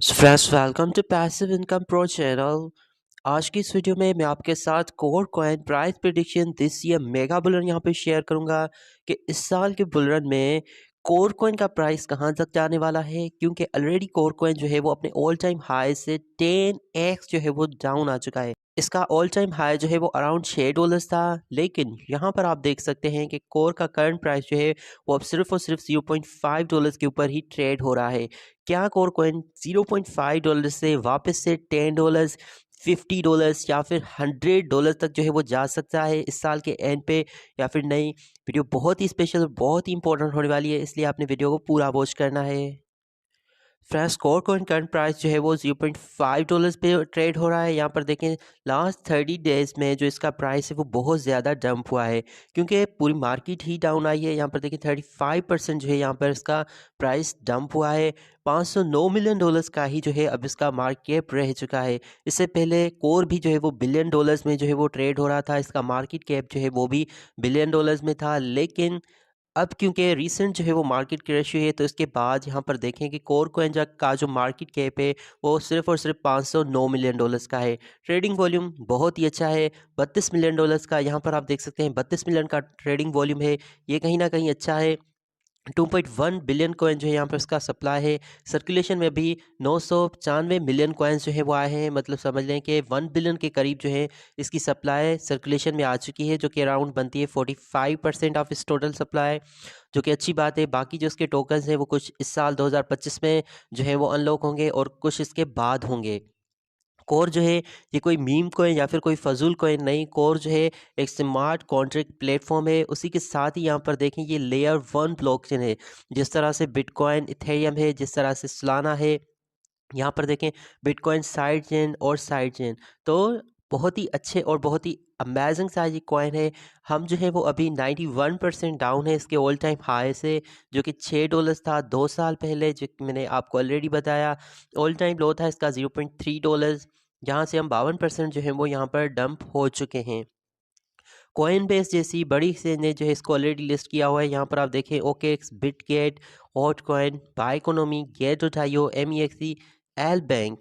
Friends welcome to Passive Income Pro channel. आज की इस वीडियो में मैं आपके साथ Core coin price prediction this year mega bull run यहाँ पे शेयर करूंगा कि इस साल के बुल रन में कोर कॉइन का प्राइस कहाँ तक जाने वाला है, क्योंकि ऑलरेडी कोर कॉइन जो है वो अपने ऑल टाइम हाई से 10x जो है वो डाउन आ चुका है। इसका ऑल टाइम हाई जो है वो अराउंड $6 था, लेकिन यहाँ पर आप देख सकते हैं कि कोर का करंट प्राइस जो है वो अब सिर्फ और सिर्फ $0.5 के ऊपर ही ट्रेड हो रहा है। क्या कोर कॉइन $0.5 से वापस से $10, $50 या फिर $100 तक जो है वो जा सकता है इस साल के एंड पे, या फिर नहीं? वीडियो बहुत ही स्पेशल, बहुत ही इंपॉर्टेंट होने वाली है, इसलिए आपने वीडियो को पूरा वॉच करना है। Friends, core coin current price जो है वो $0.5 पे ट्रेड हो रहा है। यहाँ पर देखें लास्ट 30 डेज में जो इसका प्राइस है वो बहुत ज़्यादा डंप हुआ है, क्योंकि पूरी मार्केट ही डाउन आई है। यहाँ पर देखें 35% जो है यहाँ पर इसका प्राइस डंप हुआ है। $509 मिलियन का ही जो है अब इसका मार्केट कैप रह चुका है। इससे पहले कोर भी जो है वो बिलियन डॉलर्स में जो है वो ट्रेड हो रहा था, इसका मार्केट कैप जो है वो भी बिलियन डॉलर्स में था। लेकिन अब क्योंकि रीसेंट जो है वो मार्केट क्रैश हुई है, तो इसके बाद यहाँ पर देखें कि कोर कॉइन का जो मार्केट कैप है वो सिर्फ और सिर्फ $509 मिलियन का है। ट्रेडिंग वॉल्यूम बहुत ही अच्छा है, $32 मिलियन का। यहाँ पर आप देख सकते हैं 32 मिलियन का ट्रेडिंग वॉल्यूम है, ये कहीं ना कहीं अच्छा है। 2.1 बिलियन कॉइन जो है यहाँ पर इसका सप्लाई है। सर्कुलेशन में भी 995 मिलियन कॉइन्स जो है वो आए हैं, मतलब समझ लें कि 1 बिलियन के करीब जो है इसकी सप्लाई सर्कुलेशन में आ चुकी है, जो कि अराउंड बनती है 45% ऑफ इस टोटल सप्लाई, जो कि अच्छी बात है। बाकी जो इसके टोकन्स हैं वो कुछ इस साल 2025 में जो है वो अनलॉक होंगे और कुछ इसके बाद होंगे। कोर जो है ये कोई मीम कोइन या फिर कोई फजूल कोइन नहीं, कोर जो है एक स्मार्ट कॉन्ट्रैक्ट प्लेटफॉर्म है। उसी के साथ ही यहाँ पर देखें ये लेयर 1 ब्लॉकचेन है, जिस तरह से बिटकॉइन इथेरियम है, जिस तरह से सोलाना है। यहाँ पर देखें बिटकॉइन साइड चेन और साइड चेन, तो बहुत ही अच्छे और बहुत ही अमेजिंग सा ये कॉइन है। हम जो है वो अभी 91% डाउन है इसके ऑल टाइम हाई से, जो कि $6 था 2 साल पहले, जो कि मैंने आपको ऑलरेडी बताया। ऑल टाइम लो था इसका $0.3, जहाँ से हम 52% जो है वो यहाँ पर डंप हो चुके हैं। कॉइन बेस जैसी बड़ी एक्सचेंज ने जो है इसको ऑलरेडी लिस्ट किया हुआ है। यहाँ पर आप देखें OKX, Bitget, Hotcoin, Biconomy, Gate io, MEXC, LBank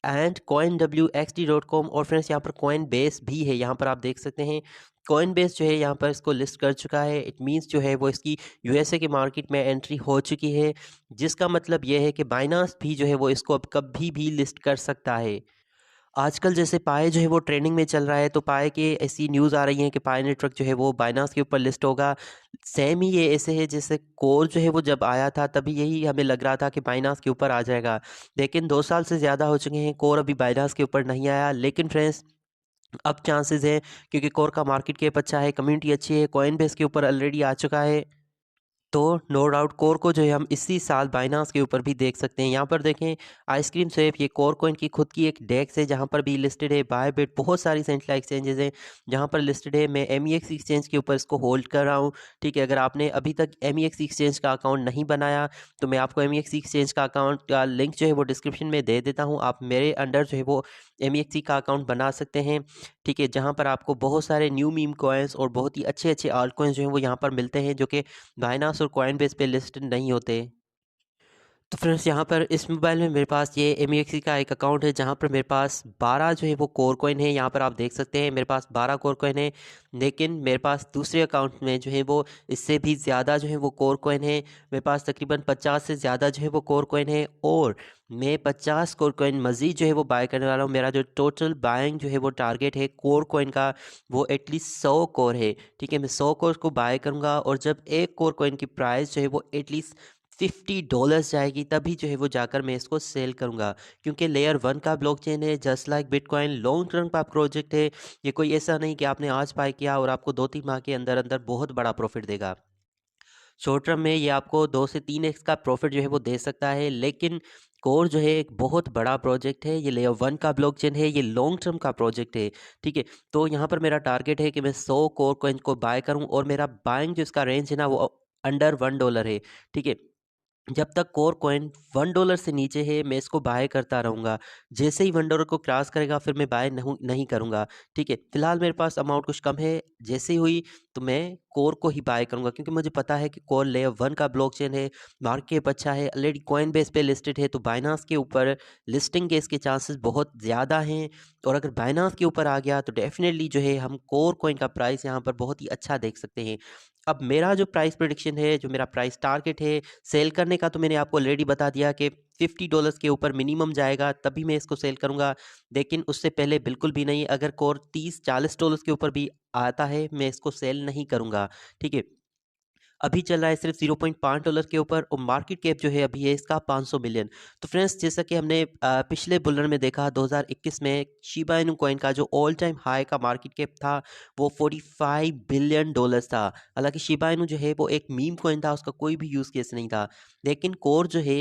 and CoinWXT.com। और फ्रेंड्स यहाँ पर कॉइन बेस भी है, यहाँ पर आप देख सकते हैं कॉइन बेस जो है यहाँ पर इसको लिस्ट कर चुका है। इट मीन्स जो है वो इसकी USA के मार्केट में एंट्री हो चुकी है, जिसका मतलब ये है कि बाइनांस भी जो है वो इसको अब कभी भी लिस्ट कर सकता है। आजकल जैसे पाए जो है वो ट्रेंडिंग में चल रहा है, तो पाए के ऐसी न्यूज़ आ रही है कि पाए नेटवर्क जो है वो बाइनांस के ऊपर लिस्ट होगा। सेम ही ये ऐसे है जैसे कोर जो है वो जब आया था तभी यही हमें लग रहा था कि बाइनांस के ऊपर आ जाएगा, लेकिन 2 साल से ज़्यादा हो चुके हैं, कोर अभी बाइनांस के ऊपर नहीं आया। लेकिन फ्रेंड्स अब चांसेस है, क्योंकि कोर का मार्केट कैप अच्छा है, कम्युनिटी अच्छी है, कॉइन बेस के ऊपर ऑलरेडी आ चुका है। तो नो डाउट कोर को जो है हम इसी साल बाइनांस के ऊपर भी देख सकते हैं। यहाँ पर देखें आइसक्रीम स्वेप, ये कोर कोइन की खुद की एक डेक्स है, जहाँ पर भी लिस्टेड है। बायबिट, बहुत सारी सेंट्रल एक्सचेंजेस हैं जहाँ पर लिस्टेड है। मैं MEX एक्सचेंज के ऊपर इसको होल्ड कर रहा हूँ। ठीक है, अगर आपने अभी तक MEX एक्सचेंज का अकाउंट नहीं बनाया तो मैं आपको MEX एक्सचेंज का अकाउंट का लिंक जो है वो डिस्क्रिप्शन में दे देता हूँ। आप मेरे अंडर जो है वो MEX का अकाउंट बना सकते हैं। ठीक है, जहाँ पर आपको बहुत सारे न्यू मीम कॉइन्स और बहुत ही अच्छे अच्छे आल्ट कॉइन्स जो हैं वो यहाँ पर मिलते हैं, जो कि बाइनांस और कॉइन बेस पे लिस्टेड नहीं होते। तो फ्रेंड्स यहाँ पर इस मोबाइल में मेरे पास ये MEXC का एक अकाउंट है, जहाँ पर मेरे पास 12 जो है वो कोर कॉइन है। यहाँ पर आप देख सकते हैं मेरे पास 12 कोर कॉइन है, लेकिन मेरे पास दूसरे अकाउंट में जो है वो इससे भी ज़्यादा जो है वो कोर कॉइन है। मेरे पास तकरीबन 50 से ज़्यादा जो है वो कोर कॉइन है, और मैं 50 कोर कॉइन मज़ीद जो है वो बाय करने वाला हूँ। मेरा जो टोटल बाइंग जो है वो टारगेट है कोर कॉइन का, वो एटलीस्ट 100 कोर है। ठीक है, मैं 100 कोर को बाय करूँगा, और जब एक कोर कॉइन की प्राइस जो है वो एटलीस्ट $50 जाएगी, तभी जो है वो जाकर मैं इसको सेल करूंगा। क्योंकि लेयर 1 का ब्लॉकचेन है, just like bitcoin, long term का प्रोजेक्ट है। ये कोई ऐसा नहीं कि आपने आज बाय किया और आपको 2-3 माह के अंदर अंदर बहुत बड़ा प्रॉफिट देगा। शॉर्ट टर्म में ये आपको 2 से 3x का प्रॉफिट जो है वो दे सकता है, लेकिन कोर जो है एक बहुत बड़ा प्रोजेक्ट है। ये लेयर 1 का ब्लॉकचेन है, ये लॉन्ग टर्म का प्रोजेक्ट है। ठीक है, तो यहाँ पर मेरा टारगेट है कि मैं 100 कोर कॉइन को बाय करूँ, और मेरा बाइंग जो इसका रेंज है ना वो अंडर $1 है। ठीक है, जब तक कोर कॉइन $1 से नीचे है मैं इसको बाय करता रहूँगा। जैसे ही $1 को क्रॉस करेगा फिर मैं बाय नहीं करूँगा। ठीक है, फिलहाल मेरे पास अमाउंट कुछ कम है, जैसे ही हुई तो मैं कोर को ही बाय करूँगा, क्योंकि मुझे पता है कि कोर लेयर 1 का ब्लॉकचेन है, मार्केट कैप अच्छा है, ऑलरेडी कॉइनबेस पे लिस्टेड है, तो बाइनांस के ऊपर लिस्टिंग के इसके चांसेस बहुत ज़्यादा हैं। और अगर बाइनांस के ऊपर आ गया तो डेफिनेटली जो है हम कोर कॉइन का प्राइस यहाँ पर बहुत ही अच्छा देख सकते हैं। अब मेरा जो प्राइस प्रेडिक्शन है, जो मेरा प्राइस टारगेट है सेल करने का, तो मैंने आपको ऑलरेडी बता दिया कि $50 के ऊपर मिनिमम जाएगा तभी मैं इसको सेल करूंगा। लेकिन उससे पहले बिल्कुल भी नहीं। अगर कोर $30-40 के ऊपर भी आता है मैं इसको सेल नहीं करूंगा। ठीक है, अभी चल रहा है सिर्फ $0.5 के ऊपर और मार्केट कैप जो है अभी है इसका 500 मिलियन। तो फ्रेंड्स, जैसा कि हमने पिछले बुल रन में देखा 2021 में शिबा इनू कॉइन का जो ऑल टाइम हाई का मार्केट कैप था वो $45 बिलियन था। हालांकि शिबा इनू जो है वो एक मीम कॉइन था, उसका कोई भी यूज़ केस नहीं था। लेकिन कोर जो है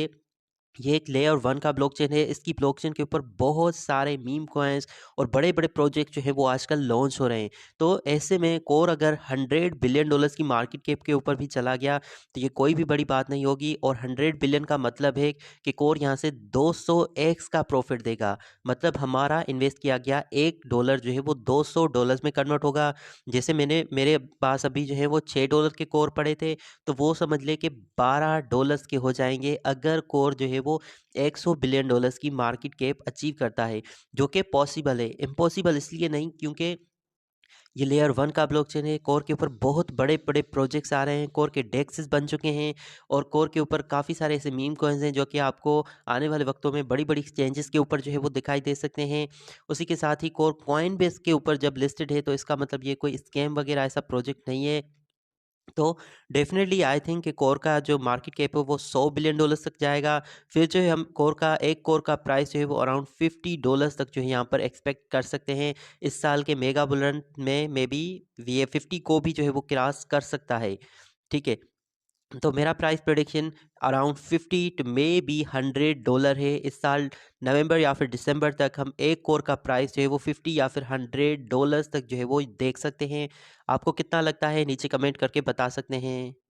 ये एक लेयर 1 का ब्लॉकचेन है। इसकी ब्लॉकचेन के ऊपर बहुत सारे मीम कॉइन्स और बड़े बड़े प्रोजेक्ट जो है वो आजकल लॉन्च हो रहे हैं। तो ऐसे में कोर अगर $100 बिलियन की मार्केट कैप के ऊपर भी चला गया तो ये कोई भी बड़ी बात नहीं होगी। और 100 बिलियन का मतलब है कि कोर यहाँ से 200x का प्रॉफिट देगा। मतलब हमारा इन्वेस्ट किया गया $1 जो है वो $200 में कन्वर्ट होगा। जैसे मेरे पास अभी जो है वो $6 के कोर पड़े थे, तो वो समझ ले कि $12 के हो जाएंगे अगर कोर जो है वो $100 बिलियन की मार्केट कैप अचीव करता है, जो कि पॉसिबल है। इम्पॉसिबल इसलिए नहीं क्योंकि ये लेयर 1 का ब्लॉकचेन है। कोर के ऊपर बहुत बड़े बड़े प्रोजेक्ट्स आ रहे हैं, कोर के डेक्सेस बन चुके हैं और कोर के ऊपर काफ़ी सारे ऐसे मीम कॉइन्स हैं जो कि आपको आने वाले वक्तों में बड़ी बड़ी एक्सचेंजेस के ऊपर जो है वो दिखाई दे सकते हैं। उसी के साथ ही कोर कॉइन बेस के ऊपर जब लिस्टेड है तो इसका मतलब ये कोई स्कैम वगैरह ऐसा प्रोजेक्ट नहीं है। तो डेफिनेटली आई थिंक कि कोर का जो मार्केट कैप है वो $100 बिलियन तक जाएगा। फिर जो है हम एक कोर का प्राइस जो है वो अराउंड $50 तक जो है यहाँ पर एक्सपेक्ट कर सकते हैं। इस साल के मेगा बुल रन में मे बी ये 50 को भी जो है वो क्रॉस कर सकता है। ठीक है, तो मेरा price prediction around 50 to maybe $100 है। इस साल नवंबर या फिर दिसंबर तक हम एक कोर का प्राइस जो है वो 50 या फिर $100 तक जो है वो देख सकते हैं। आपको कितना लगता है नीचे कमेंट करके बता सकते हैं।